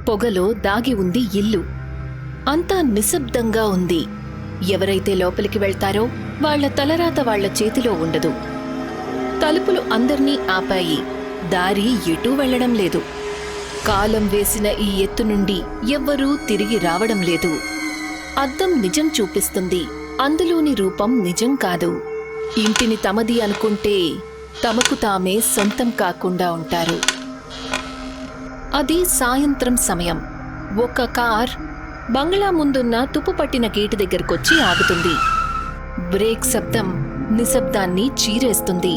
పొగలో దాగి ఉంది ఇల్లు. అంతా నిశ్శబ్దంగా ఉంది. ఎవరైతే లోపలికి వెళ్తారో వాళ్ల తలరాత వాళ్ల చేతిలో ఉండదు. తలుపులు అందర్నీ ఆపాయి. దారి ఎటూ వెళ్లడం లేదు. కాలం వేసిన ఈ ఎత్తు నుండి ఎవ్వరూ తిరిగి రావడం లేదు. అద్దం నిజం చూపిస్తుంది, అందులోని రూపం నిజం కాదు. ఇంటిని తమది అనుకుంటే తమకు తామే సొంతం కాకుండా ఉంటారు. అది సాయంత్రం సమయం. ఒక కార్ బంగ్లా ముందున్న తుప్పుపట్టిన గేటు దగ్గరకొచ్చి ఆగుతుంది. బ్రేక్ శబ్దం నిశ్శబ్దాన్ని చీరేస్తుంది.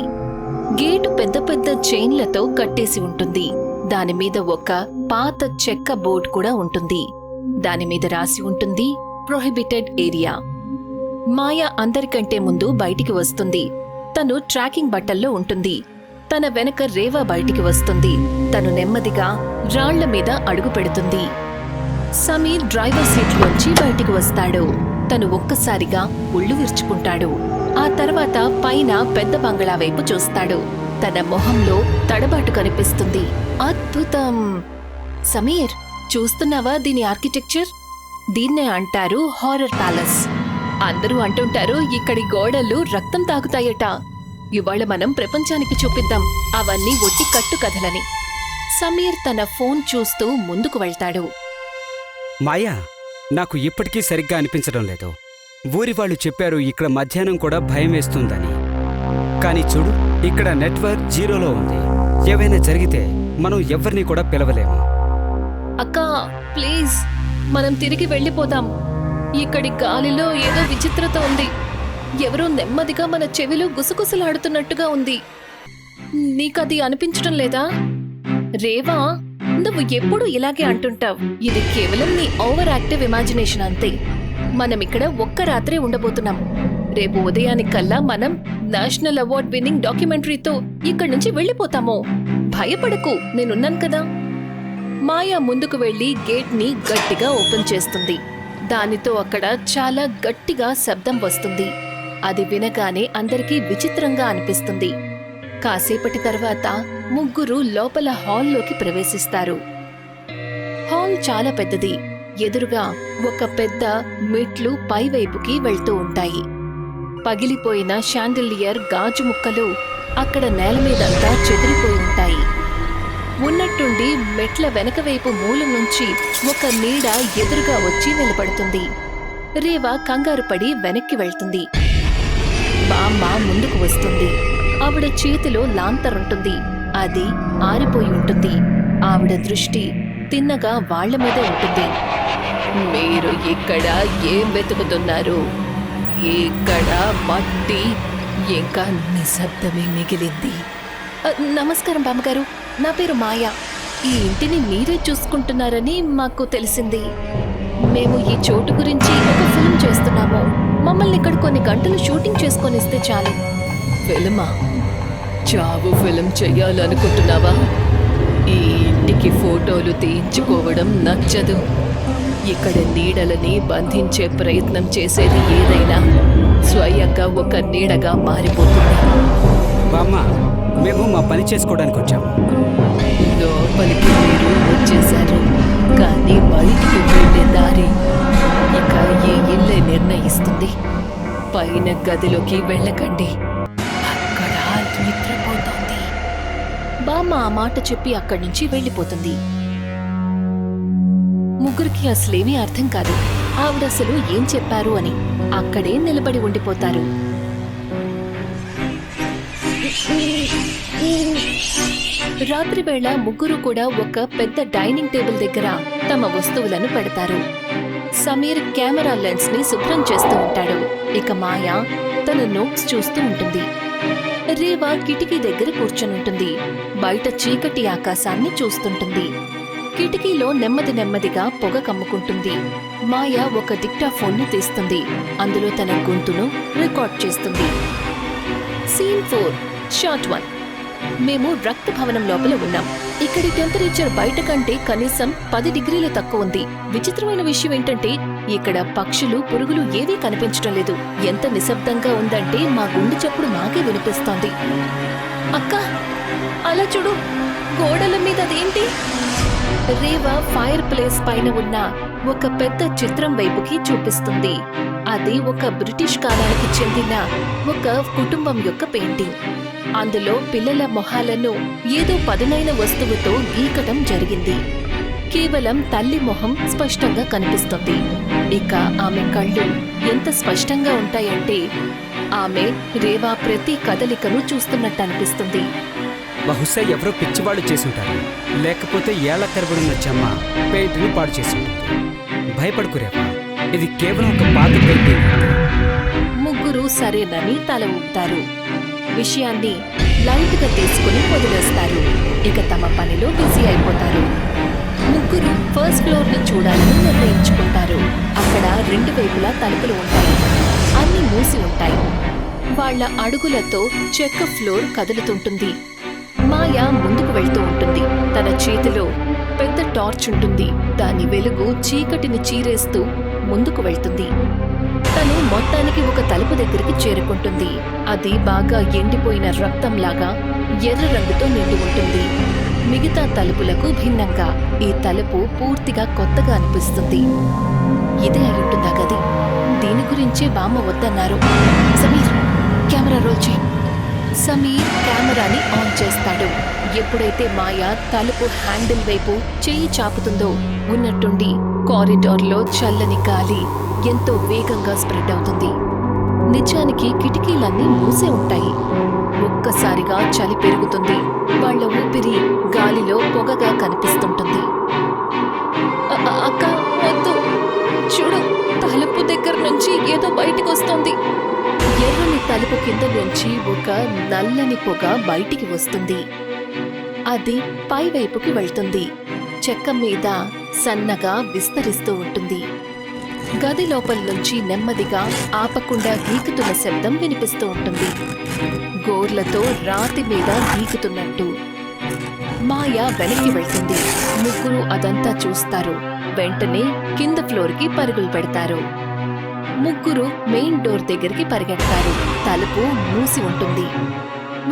గేటు పెద్ద పెద్ద చైన్లతో కట్టేసి ఉంటుంది. దానిమీద ఒక పాత చెక్క బోర్డు కూడా ఉంటుంది. దానిమీద రాసి ఉంటుంది ప్రొహిబిటెడ్ ఏరియా. మాయ అందరికంటే ముందు బయటికి వస్తుంది. తను ట్రాకింగ్ బట్టల్లో ఉంటుంది. తన వెనక రేవా బయటికి వస్తుంది. తను నెమ్మదిగా రాళ్ల మీద అడుగు పెడుతుంది. సమీర్ డ్రైవర్ సీట్లోంచి బయటికి వస్తాడు. తను ఒక్కసారిగా ఒళ్ళు విరుచుకుంటాడు. ఆ తర్వాత పైన పెద్ద బంగళా వైపు చూస్తాడు. తన మొహంలో తడబాటు కనిపిస్తుంది. అద్భుతం! సమీర్, చూస్తున్నావా దీని ఆర్కిటెక్చర్? దీన్నే అంటారు హారర్ ప్యాలెస్. అందరూ అంటుంటారు ఇక్కడి గోడలు రక్తం తాగుతాయట. ఇవాళ మనం ప్రపంచానికి చూపిద్దాం అవన్నీ ఒట్టి కట్టు కథలని. సమీర్ తన ఫోన్ చూస్తూ ముందుకు వెళ్తాడు. మాయా, నాకు ఇప్పటికీ సరిగ్గా అనిపించడం లేదు. ఊరి వాళ్ళు చెప్పారు ఇక్కడ మధ్యాహ్నం కూడా భయం వేస్తుందని. కానీ చూడు, ఇక్కడ నెట్వర్క్ జీరోలో ఉంది. ఏవైనా జరిగితే మనం ఎవరిని కూడా పిలవలేము. అక్కా, ప్లీజ్ మనం తిరిగి వెళ్ళిపోదాం. ఇక్కడి గాలిలో ఏదో విచిత్రత ఉంది. ఎవరో నెమ్మదిగా మన చెవిలో గుసగుసలాడుతున్నట్టుగా ఉంది. నీకది అనిపించడం లేదా? రేవా, నువ్వు ఎప్పుడు ఇలాగే అంటుంటావు. ఇది కేవలం నీ ఓవర్ యాక్టివ్ ఇమాజినేషన్ అంతే. మనం ఇక్కడ ఒక్క రాత్రే ఉండబోతున్నాం. రేపు ఉదయానికల్లా మనం నేషనల్ అవార్డ్ విన్నింగ్ డాక్యుమెంటరీతో ఇక్కడి నుంచి వెళ్ళిపోతాము. భయపడకు, నేనున్నాను కదా. మాయా ముందుకు వెళ్లి గేట్ ని గట్టిగా ఓపెన్ చేస్తుంది. దానితో అక్కడ చాలా గట్టిగా శబ్దం వస్తుంది. అది వినగానే అందరికీ విచిత్రంగా అనిపిస్తుంది. కాసేపటి తర్వాత ముగ్గురు లోపల హాల్లోకి ప్రవేశిస్తారు. హాల్ చాలా పెద్దది. ఎదురుగా ఒక పెద్ద మెట్లు పైవైపుకి వెళ్తూ ఉంటాయి. పగిలిపోయిన షాండిలియర్ గాజు ముక్కలు అక్కడ నేల మీదంతా చెదిరిపోయి ఉంటాయి. ఉన్నట్టుండి మెట్ల వెనకవైపు మూల నుంచి ఒక నీడ ఎదురుగా వచ్చి నిలబడుతుంది. రేవా కంగారు పడి వెనక్కి వెళ్తుంది. బామ్మ ముందుకు వస్తుంది. ఆవిడ చేతిలో లాంతరుంటుంది. అది ఆరిపోయి ఉంటుంది. ఆవిడ దృష్టి తిన్నగా వాళ్ల మీద ఉంటుంది. మీరు ఇక్కడ ఏం వెతుకుతున్నారు? ఇక్కడ మట్టి ఇంకా నిశ్శబ్దమే మిగిలింది. నమస్కారం బామ్మగారు, నా పేరు మాయా. ఈ ఇంటిని మీరే చూసుకుంటున్నారని మాకు తెలిసింది. మేము ఈ చోటు గురించి ఒక ఫిల్మ్ చేస్తున్నాము. మమ్మల్ని ఇక్కడ కొన్ని గంటలు షూటింగ్ చేసుకొనిస్తే చాలు. ఫిల్మా? చావు ఫిల్మ్ చెయ్యాలనుకుంటున్నావా? ఈ ఇంటికి ఫోటోలు తీయించుకోవడం నచ్చదు. ఇక్కడ నీడలని బంధించే ప్రయత్నం చేసేది ఏదైనా స్వయంగా ఒక నీడగా మారిపోతుంది. బామ్మ, మేము మా పని చేసుకోవడానికి వచ్చాము. లోపలికి మీరు వచ్చేశారు, కానీ బయటికి వెళ్ళే దారి ఇక ఈ ఇల్లే నిర్ణయిస్తుంది. పైన గదిలోకి వెళ్ళకండి, అక్కడ నిద్రపోతోంది. బామ్మ ఆ మాట చెప్పి అక్కడి నుంచి వెళ్ళిపోతుంది. ముగ్గురికి అసలేమీ అర్థం కాదు. ఆవిడసలు ఏం చెప్పారు అని. అక్కడే నిలబడి ఉండిపోతారు. రాత్రివేళ ముగ్గురు కూడా ఒక పెద్ద డైనింగ్ టేబుల్ దగ్గర తమ వస్తువులను పెడతారు. సమీర్ కెమెరా లెన్స్ ని శుభ్రం చేస్తూ ఉంటాడు. ఇక మాయా తన నోట్స్ చూస్తూ ఉంటుంది. రేవా కిటికీ దగ్గర కూర్చొనుంటుంది. బయట చీకటి ఆకాశాన్ని చూస్తుంటుంది. కిటికీలో నెమ్మది నెమ్మదిగా పొగ కమ్ముకుంటుంది. మాయా ఒక డిక్టాఫోన్ ని తీస్తుంది. అందులో తన గొంతును రికార్డ్ చేస్తుంది. Scene 4, shot 1. మేము రక్త భవనం లోపల ఉన్నాం. ఇక్కడి టెంపరేచర్ బయట కంటే కనీసం 10 డిగ్రీలు తక్కువ ఉంది. విచిత్రమైన విషయం ఏంటంటే ఇక్కడ పక్షులు, పురుగులు ఏవీ కనిపించడం లేదు. ఎంత నిశ్శబ్దంగా ఉందంటే మా గుండె చప్పుడు మాకే వినిపిస్తోంది. అక్కా, అలా చూడు, గోడల మీద అదేంటి? రేవా ఫైర్ ప్లేస్ పైన ఉన్న ఒక పెద్ద చిత్రం వైపుకి చూపిస్తుంది. అది ఒక బ్రిటిష్ కాలానికి చెందిన ఒక కుటుంబం యొక్క పెయింటింగ్. అందులో పిల్లల మొహాలను ఏదో పదునైన వస్తువుతో గీకటం జరిగింది. కేవలం తల్లి మొహం స్పష్టంగా కనిపిస్తుంది. ఇక ఆమె కళ్ళు ఎంత స్పష్టంగా ఉంటాయంటే ఆమె రేవా ప్రతి కదలికను చూస్తున్నట్టు అనిపిస్తుంది. బహుశా ఎవరో పిచ్చివాడు చేసుంటారు, లేకపోతే ఏళ్ల తరబడిన చెమ్మ పెయింట్ని పాడు చేసుంటుంది. భయపడుకురేవా, ఇది కేవలం ఒక పాత పెయింటింగ్. ముగ్గురు సరేనని తల ఊపుతారు. విషయాన్ని లైట్ గా తీసుకుని వదిలేస్తారు. ఇక తమ పనిలో బిజీ అయిపోతారు. ముగ్గురు ఫస్ట్ ఫ్లోర్ ని చూడాలని నిర్ణయించుకుంటారు. అక్కడ రెండు వైపులా తలుపులు ఉంటాయి. అన్ని మూసి ఉంటాయి. వాళ్ళ అడుగులతో చెక్క ఫ్లోర్ కదులుతుంటుంది. మాయా ముందుకు వెళ్తూ ఉంటుంది. తన చేతిలో పెద్ద టార్చ్ ఉంటుంది. దాని వెలుగు చీకటిని చీరేస్తూ ముందుకు వెళ్తుంది. తను మొత్తానికి ఒక తలుపు దగ్గరికి చేరుకుంటుంది. అది బాగా ఎండిపోయిన రక్తంలాగా ఎర్ర రంగుతో నిండి ఉంటుంది. మిగతా తలుపులకు భిన్నంగా ఈ తలుపు పూర్తిగా కొత్తగా అనిపిస్తుంది. ఇదే అయ్యుంటుందా గది? దీని గురించే బామ్మ వద్దన్నారు. సమీర్, కెమెరా రోల్ చేయి. సమీర్ కెమెరాని ఆన్ చేస్తాడు. ఎప్పుడైతే మాయా తలుపు హ్యాండిల్ వైపు చెయ్యి చాపుతుందో ఉన్నట్టుండి కారిడార్లో చల్లని గాలి ఎంతో వేగంగా స్ప్రెడ్ అవుతుంది. నిజానికి కిటికీలన్నీ మూసే ఉంటాయి. ఒక్కసారిగా చలి పెరుగుతుంది. వాళ్ళ ఊపిరి గాలిలో పొగగా కనిపిస్తుంటుంది. అక్క వద్దు, చూడు, తలుపు దగ్గర నుంచి ఏదో బయటికి వస్తోంది. ఎర్రని తలుపు కింద నుంచి ఒక నల్లని పొగ బయటికి వస్తుంది. అది పైవైపుకి వెళ్తుంది. చెక్క మీద సన్నగా విస్తరిస్తూ ఉంటుంది. గది లోపల నుంచి నెమ్మదిగా ఆపకుండా గీకుతున్న శబ్దం వినిపిస్తూ ఉంటుంది. గోర్లతో రాతి మీద గీకుతున్నట్టు. మాయా వెనక్కి వెళ్తుంది. ముగ్గురు అదంతా చూస్తారు. వెంటనే కింద ఫ్లోర్కి పరుగులు పెడతారు. ముగ్గురు మెయిన్ డోర్ దగ్గరికి పరిగెడతారు. తలుపు మూసి ఉంటుంది.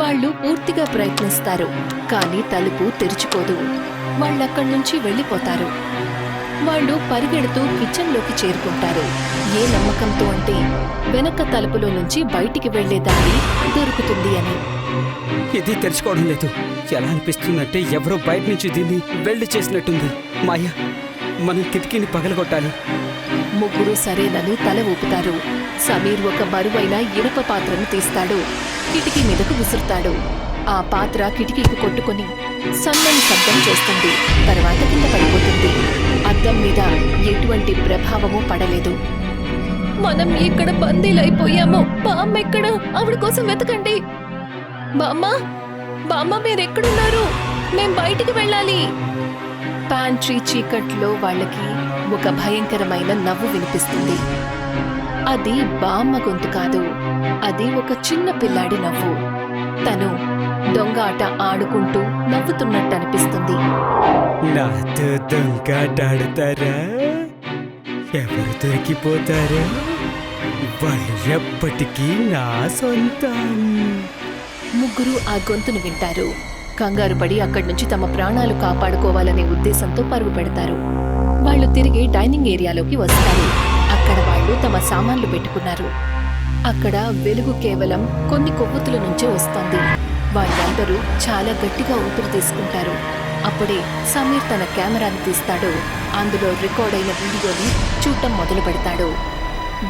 వాళ్ళు పూర్తిగా ప్రయత్నిస్తారు, కానీ తలుపు తెరుచుకోదు. వాళ్ళక్కడి నుంచి వెళ్ళిపోతారు. వాళ్ళు పరిగెడుతూ కిచెన్లోకి చేరుకుంటారు. ఏ నమ్మకంతో అంటే వెనక తలుపులో నుంచి బయటికి వెళ్లే దారి దొరుకుతుంది అని. ఇది తెరుచుకోవడం లేదు. ఎలా అనిపిస్తుందంటే ఎవరో బయట నుంచి దీన్ని వెల్డ్ చేసినట్టుంది. మాయా, మనం కిటికీని పగలగొట్టాలి. ముగ్గురు సరేనని తల ఊపుతారు. సమీర్ ఒక బరువైన ఇనప పాత్రను తీస్తాడు. కిటికీ మీదకు విసురుతాడు. ఆ పాత్ర కిటికీకి కొట్టుకుని సన్నని శబ్దం చేస్తుంది. తర్వాత కింద పడిపోతుంది. అద్దం మీద ఎటువంటి ప్రభావము పడలేదు. మనం ఇక్కడ బందీలైపోయాము. బామ్మ ఎక్కడ? ఆవిడ కోసం వెతకండి. బామ్మ, బామ్మ, మీరెక్కడున్నారు? మేం బయటికి వెళ్ళాలి. ప్యాంట్రీ చీకట్లో వాళ్ళకి ఒక భయంకరమైన నవ్వు వినిపిస్తుంది. అది బామ్మ గొంతు కాదు. అది ఒక చిన్న పిల్లాడి నవ్వు. తను దొంగ ఆట ఆడుకుంటూ నవ్వుతున్నట్టు అనిపిస్తుంది. నాతో దొంగాట ఆడతారా? ఎవరు దొరికిపోతారా? వాళ్ళు ఎప్పటికీ నా సొంతం. ముగ్గురు ఆ గొంతును వింటారు. కంగారు పడి అక్కడి నుంచి తమ ప్రాణాలు కాపాడుకోవాలనే ఉద్దేశంతో పరుగు పెడతారు. వాళ్ళు తిరిగి డైనింగ్ ఏరియాలోకి వస్తారు. అక్కడ వాళ్ళు తమ సామాన్లు పెట్టుకున్నారు. అక్కడ వెలుగు కేవలం కొన్ని కొవ్వొత్తుల నుంచే వస్తోంది. వాళ్ళందరూ చాలా గట్టిగా ఊపిరి తీసుకుంటారు. అప్పుడే సమీర్ తన కెమెరాని తీస్తాడు. అందులో రికార్డ్ అయిన వీడియోని చూడటం మొదలు పెడతాడు.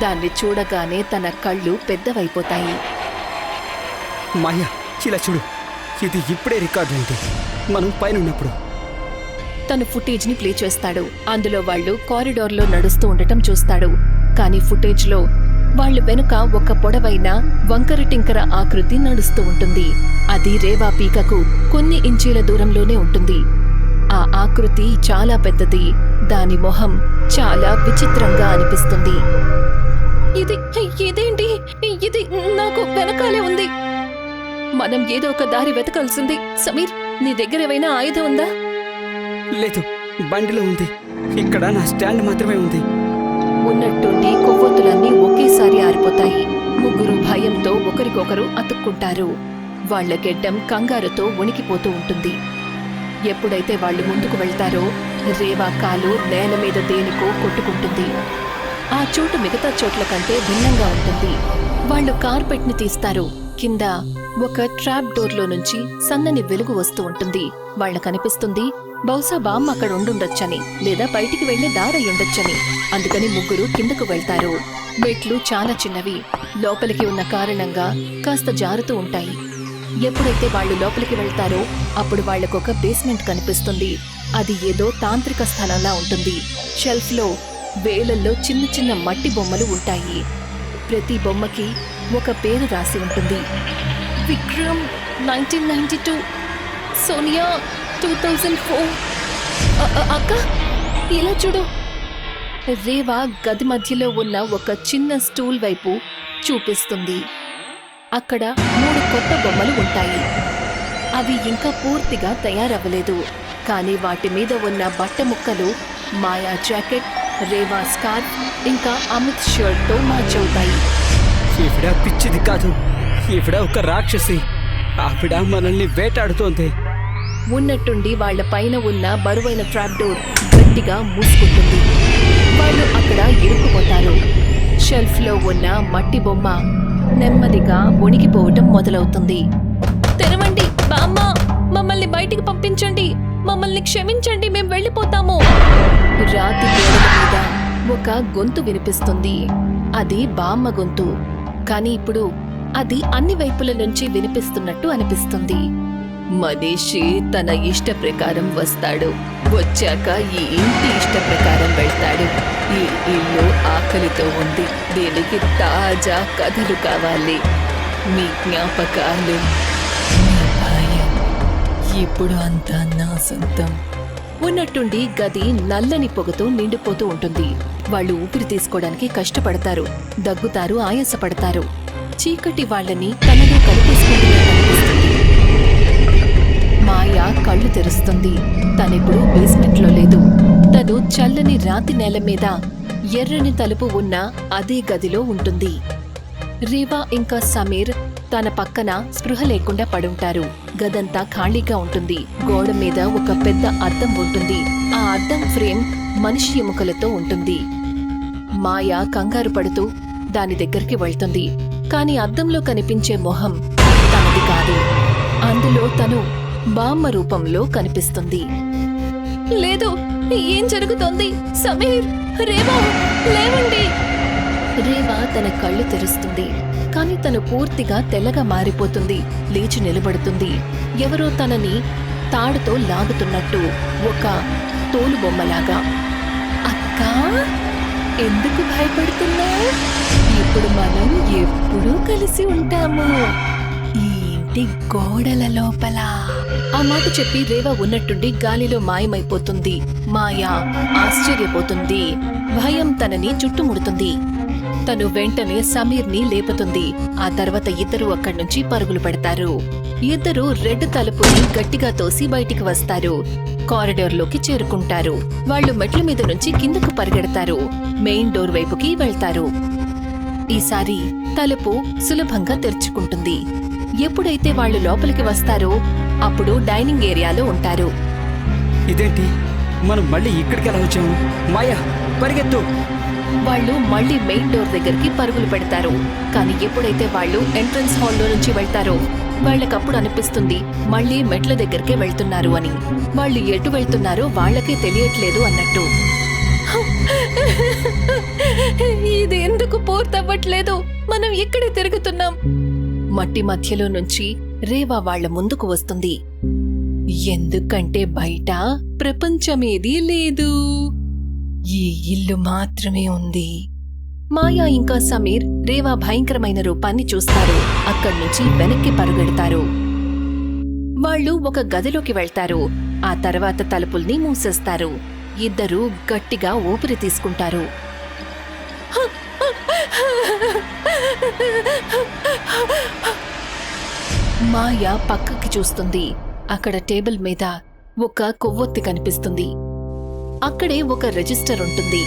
దాన్ని చూడగానే తన కళ్ళు పెద్దవైపోతాయి. మాయా, ఇలా చూడు, ఇది ఇప్పుడే రికార్డు అయింది. మనం పైన ఉన్నప్పుడు. తను ఫుటేజ్ని ప్లే చేస్తాడు. అందులో వాళ్ళు కారిడార్లో నడుస్తూ ఉండటం చూస్తాడు. కానీ ఫుటేజ్లో వాళ్ళు వెనుక ఒక పొడవైన వంకర టింకర ఆకృతి నడుస్తూ ఉంటుంది. అది రేవా పీకకు కొన్ని ఇంచీల దూరంలోనే ఉంటుంది. ఆ ఆకృతి చాలా పెద్దది. దాని మొహం చాలా విచిత్రంగా అనిపిస్తుంది. ఇదేంటి? ఇది నాకు వెనకాలే ఉంది. మనం ఏదో ఒక దారి వెతకాల్సింది. సమీర్, నీ దగ్గర ఏమైనా ఆయుధం ఉందా? లేదు, బండిలో ఉంది. ఇక్కడ నా స్టాండ్ మాత్రమే ఉంది. ఉన్నట్టుండి కొవ్వొత్తులన్నీ ఒకేసారి ఆరిపోతాయి. ముగ్గురు భయంతో ఒకరికొకరు అతుక్కుంటారు. వాళ్ల గెడ్డం కంగారుతో వణికిపోతూ ఉంటుంది. ఎప్పుడైతే వాళ్ళు ముందుకు వెళ్తారో రేవా కాలు నేల మీద దేనికో కొట్టుకుంటుంది. ఆ చోటు మిగతా చోట్ల కంటే భిన్నంగా ఉంటుంది. వాళ్ళు కార్పెట్ ని తీస్తారు. కింద ఒక ట్రాప్ డోర్ లో నుంచి సన్నని వెలుగు వస్తూ ఉంటుంది. వాళ్ళకనిపిస్తుంది బహుశా బామ్మ అక్కడ ఉండుండొచ్చని, లేదా బయటికి వెళ్లే దారయ్యుండొచ్చని. అందుకని ముగ్గురు కిందకు వెళ్తారు. మెట్లు చాలా చిన్నవి, లోపలికి ఉన్న కారణంగా కాస్త జారుతూ ఉంటాయి. ఎప్పుడైతే వాళ్ళు లోపలికి వెళ్తారో అప్పుడు వాళ్లకొక బేస్మెంట్ కనిపిస్తుంది. అది ఏదో తాంత్రిక స్థలంలా ఉంటుంది. షెల్ఫ్ లో వేలల్లో చిన్న చిన్న మట్టి బొమ్మలు ఉంటాయి. ప్రతి బొమ్మకి ఒక పేరు రాసి ఉంటుంది. విక్రమ్ 1992, సోనియా 2004. అక్క ఇలా చూడు. రేవా గది మధ్యలో ఉన్న ఒక చిన్న స్టూల్ వైపు చూపిస్తుంది. అక్కడ 3 కొత్త బొమ్మలు ఉంటాయి. అవి ఇంకా పూర్తిగా తయారవ్వలేదు, కానీ వాటి మీద ఉన్న బట్ట ముక్కలు మాయా జాకెట్, రేవా స్కార్ఫ్ ఇంకా అమిత్ షర్ట్ తో మ్యాచ్ అవుతాయి. ఈవిడ పిచ్చిది కాదు, ఈవిడ ఒక రాక్షసి. ఆవిడ మనల్ని వేటాడుతోంది. ఉన్నట్టుండి వాళ్ల పైన ఉన్న బరువైన ట్రాప్ డోర్ గట్టిగా మూసుకుంటుంది. వాళ్ళు అక్కడ ఇరుక్కుపోతారు. షెల్ఫ్ లో ఉన్న మట్టి బొమ్మ నెమ్మదిగా వణికిపోవటం మొదలవుతుంది. తెరవండి బామ్మ, మమ్మల్ని బయటికి పంపించండి, మమ్మల్ని క్షమించండి, మేం వెళ్ళిపోతాము. రాతి గోడల మీద ఒక గొంతు వినిపిస్తుంది. అది బామ్మ గొంతు, కానీ ఇప్పుడు అది అన్ని వైపుల నుంచి వినిపిస్తున్నట్టు అనిపిస్తుంది. మనిషి తన ఇష్ట ప్రకారం వస్తాడు, వచ్చాక ఈ ఇంటి ఇష్ట ప్రకారం వెళ్తాడు. ఈ ఇల్లు ఆకలితో ఉంది, దీనికి తాజా కథలు కావాలి. మీ జ్ఞాపకాలు, మీ భయం, ఇప్పుడు అంతా నా సొంతం. ఉన్నట్టుండి గది నల్లని పొగతో నిండిపోతూ ఉంటుంది. వాళ్ళు ఊపిరి తీసుకోవడానికి కష్టపడతారు, దగ్గుతారు, ఆయాసపడతారు. చీకటి వాళ్ళని తనలో కలిపేసుకుంటున్నట్టు. మాయా కళ్ళు తెరుస్తుంది. తనిప్పుడు బేస్మెంట్ లో లేదు. తను చల్లని రాతి నేల మీద ఎర్రని తలుపు ఉన్న అదే గదిలో ఉంటుంది. రేవా ఇంకా సమీర్ తన పక్కన స్పృహ లేకుండా పడుంటారు. గదంతా ఖాళీగా ఉంటుంది. గోడ మీద ఒక పెద్ద అద్దం ఉంటుంది. ఆ అద్దం ఫ్రేమ్ మనిషి ఎముకలతో ఉంటుంది. మాయా కంగారు పడుతూ దాని దగ్గరికి వెళ్తుంది. కాని అద్దంలో కనిపించే మొహం తనది కాదు. అందులో తను బామ్మ రూపంలో కనిపిస్తుంది. లేదు, ఏం జరుగుతోంది? సమీర్, రేవా, లేవండి. రేవా తన కళ్ళు తెరుస్తుంది, కాని తను పూర్తిగా తెల్లగా మారిపోతుంది. లేచి నిలబడుతుంది. ఎవరో తనని తాడుతో లాగుతున్నట్టు, ఒక తోలుబొమ్మలాగా. అక్కా, ఎందుకు భయపడుతున్నావు? ఇప్పుడు మనం ఎప్పుడూ కలిసి ఉంటాము, ఈ ఇంటి గోడల లోపల. ఆ మాట చెప్పి రేవా ఉన్నట్టుండి గాలిలో మాయమైపోతుంది. మాయా ఆశ్చర్యపోతుంది. భయం తనని చుట్టుముడుతుంది. తను వెంటనే సమీర్ని లేపుతుంది. ఆ తర్వాత ఇద్దరూ అక్కడ్నుంచి పరుగులు పెడతారు. ఇద్దరూ రెడ్ తలుపుని గట్టిగా తోసి బయటికి వస్తారు. కారిడార్లోకి చేరుకుంటారు. వాళ్ళు మెట్ల మీద నుంచి కిందకు పరిగెడతారు. మెయిన్ డోర్ వైపుకి వెళ్తారు. ఈసారి తలుపు సులభంగా తెరుచుకుంటుంది. ఎప్పుడైతే వాళ్ళు లోపలికి వస్తారో అప్పుడు డైనింగ్ ఏరియాలో ఉంటారు. ఇదేంటి, మనం మళ్ళీ ఇక్కడికి ఎలా వచ్చాము? మాయా, పరిగెత్తు! వాళ్ళు మళ్ళీ మెయిన్ డోర్ దగ్గరికి పరుగులు పెడతారు. కానీ ఎప్పుడైతే వాళ్ళు ఎంట్రన్స్ హాల్లో నుంచి వెళ్తారో వాళ్ళకప్పుడు అనిపిస్తుంది మళ్ళీ మెట్ల దగ్గరికే వెళ్తున్నారు అని. వాళ్ళు ఎటు వెళ్తున్నారో వాళ్ళకే తెలియట్లేదు అన్నట్టు. ఇది ఎందుకు పూర్తవ్వట్లేదు? మనం ఇక్కడే తిరుగుతున్నాం. మట్టి మధ్యలో నుంచి రేవా వాళ్ళ ముందుకు వస్తుంది. ఎందుకంటే బయట ప్రపంచమేదీ లేదు, ఈ ఇల్లు మాత్రమే ఉంది. మాయా ఇంకా సమీర్ రేవా భయంకరమైన రూపాన్ని చూస్తారు. అక్కడ్నుంచి వెనక్కి పరుగెడతారు. వాళ్ళు ఒక గదిలోకి వెళ్తారు. ఆ తర్వాత తలుపుల్ని మూసేస్తారు. ఇద్దరూ గట్టిగా ఊపిరి తీసుకుంటారు. మాయా పక్కకి చూస్తుంది. అక్కడ టేబుల్ మీద ఒక కొవ్వొత్తి కనిపిస్తుంది. అక్కడే ఒక రిజిస్టర్ ఉంటుంది.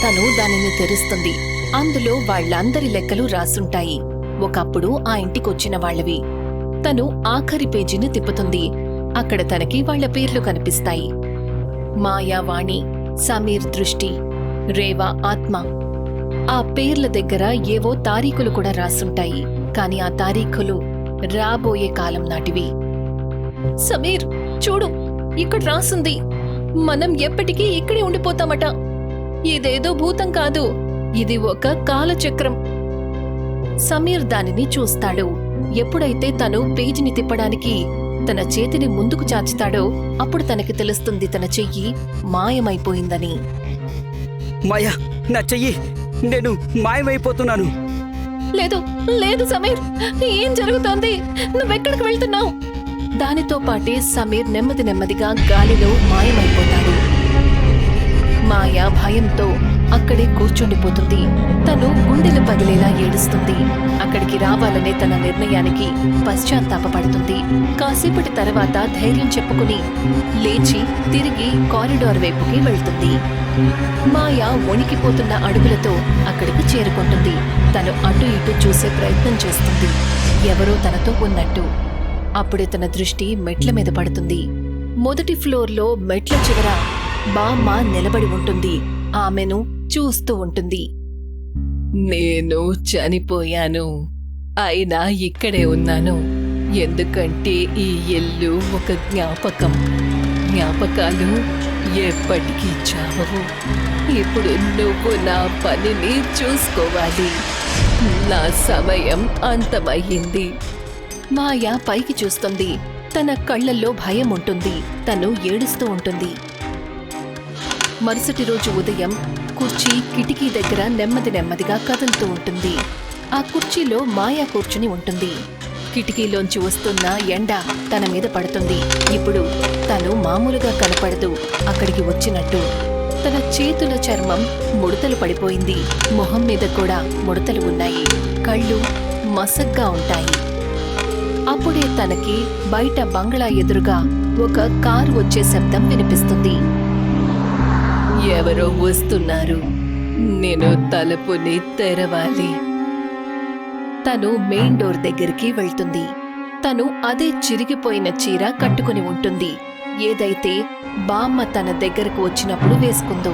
తను దానిని తెరుస్తుంది. అందులో వాళ్ళందరి లెక్కలు రాసుంటాయి. ఒకప్పుడు ఆ ఇంటికొచ్చిన వాళ్ళవి. తను ఆఖరి పేజీని తిప్పుతుంది. అక్కడ తనకి వాళ్ళ పేర్లు కనిపిస్తాయి. మాయా వాణి, సమీర్ దృష్టి, రేవా ఆత్మ. ఆ పేర్ల దగ్గర ఏవో తారీఖులు కూడా రాసుంటాయి, కాని ఆ తారీఖులు రాబోయే కాలం నాటివి. సమీర్ చూడు, ఇక్కడ రాసుంది, మనం ఎప్పటికీ ఇక్కడే ఉండిపోతామట. ఇదేదో భూతం కాదు, ఇది ఒక కాలచక్రం. సమీర్ దానిని చూస్తాడు. ఎప్పుడైతే తను పేజీని తిప్పడానికి తన చేతిని ముందుకు చాచుతాడో అప్పుడు తనకి తెలుస్తుంది తన చెయ్యి మాయమైపోయిందని. మాయా, నా చెయ్యి, నేను మాయమైపోతున్నాను. లేదు లేదు సమీర్, ఏం జరుగుతోంది? నువ్వెక్కడికి వెళ్తున్నావు? దానితో పాటే సమీర్ నెమ్మదిగా గాలిలో మాయమైపోతాడు. మాయా భయంతో అక్కడే కూర్చుండిపోతుంది. తను గుండెలు పగిలేలా ఏడుస్తుంది. అక్కడికి రావాలనే తన నిర్ణయానికి పశ్చాత్తాపపడుతుంది. కాసేపటి తర్వాత ధైర్యం చెప్పుకుని లేచి తిరిగి కారిడార్ వైపుకి వెళ్తుంది. మాయా వణికిపోతున్న అడుగులతో అక్కడికి చేరుకుంటుంది. తను అటు ఇటు చూసే ప్రయత్నం చేస్తుంది, ఎవరో తనతో ఉన్నట్టు. అప్పుడే తన దృష్టి మెట్ల మీద పడుతుంది. మొదటి ఫ్లోర్లో మెట్ల చివర బామ్మ నిలబడి ఉంటుంది. ఆమెను చూస్తూ ఉంటుంది. నేను చనిపోయాను, అయినా ఇక్కడే ఉన్నాను. ఎందుకంటే ఈ ఇల్లు ఒక జ్ఞాపకం. జ్ఞాపకాలు ఎప్పటికీ చావవు. ఇప్పుడు నువ్వు నా పనిని చూసుకోవాలి. నా సమయం అంతమయ్యింది. మాయా పైకి చూస్తుంది. తన కళ్ళల్లో భయం ఉంటుంది. తను ఏడుస్తూ ఉంటుంది. మరుసటి రోజు ఉదయం కుర్చీ కిటికీ దగ్గర నెమ్మదిగా కదులుతూ ఉంటుంది. ఆ కుర్చీలో మాయా కూర్చుని ఉంటుంది. కిటికీలోంచి వస్తున్న ఎండ తన మీద పడుతుంది. ఇప్పుడు తను మామూలుగా కనపడదు, అక్కడికి వచ్చినట్టు. తన చేతుల చర్మం ముడతలు పడిపోయింది. మొహం మీద కూడా ముడతలు ఉన్నాయి. కళ్ళు మసగ్గా ఉంటాయి. అప్పుడే తనకి బయట బంగ్లా ఎదురుగా ఒక కారు వచ్చే శబ్దం వినిపిస్తుంది. ఎవరో వస్తున్నారు, నేను తలుపుని తెరవాలి. తను మెయిన్ డోర్ దగ్గరికి వెళ్తుంది. తను అదే చిరిగిపోయిన చీర కట్టుకుని ఉంటుంది, ఏదైతే బామ్మ తన దగ్గరకు వచ్చినప్పుడు వేసుకుందో.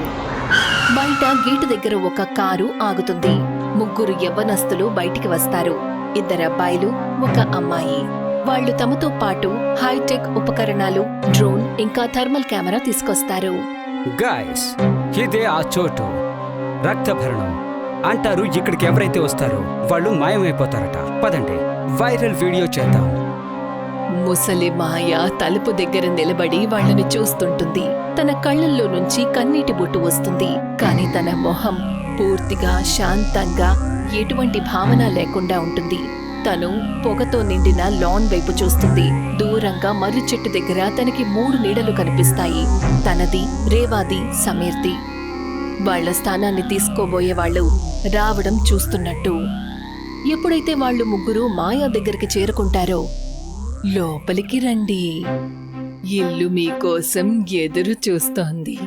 బయట గేటు దగ్గర ఒక కారు ఆగుతుంది. 3 యవ్వనస్తులు బయటికి వస్తారు. 2 అబ్బాయిలు, 1 అమ్మాయి. వాళ్ళు తమతో పాటు హైటెక్ ఉపకరణాలు, డ్రోన్ ఇంకా థర్మల్ కెమెరా తీసుకొస్తారు. గాయ్స్, ఇదే ఆ చోటు. రక్తభరణం అంటారు. ఇక్కడికి ఎవరైతే వస్తారో వాళ్ళు మాయమైపోతారట. పదండి, వైరల్ వీడియో చేద్దాం. ముసలి మాయ తలుపు దగ్గర నిలబడి వాళ్ళని చూస్తుంటుంది. తన కళ్ళల్లో నుంచి కన్నీటి బొట్టు వస్తుంది. కాని తన మొహం పూర్తిగా శాంతంగా, ఎటువంటి భావన లేకుండా ఉంటుంది. తను పొగతో నిండిన లాన్ వైపు చూస్తుంది. దూరంగా మర్రి చెట్టు దగ్గర తనకి 3 నీడలు కనిపిస్తాయి. తనది, రేవాది, సమీర్ది. వాళ్ల స్థానాన్ని తీసుకోబోయే వాళ్ళు రావడం చూస్తున్నట్టు. ఎప్పుడైతే వాళ్ళు 3 మాయా దగ్గరికి చేరుకుంటారో, లోపలికి రండి, ఇల్లు మీకోసం ఎదురు చూస్తోంది.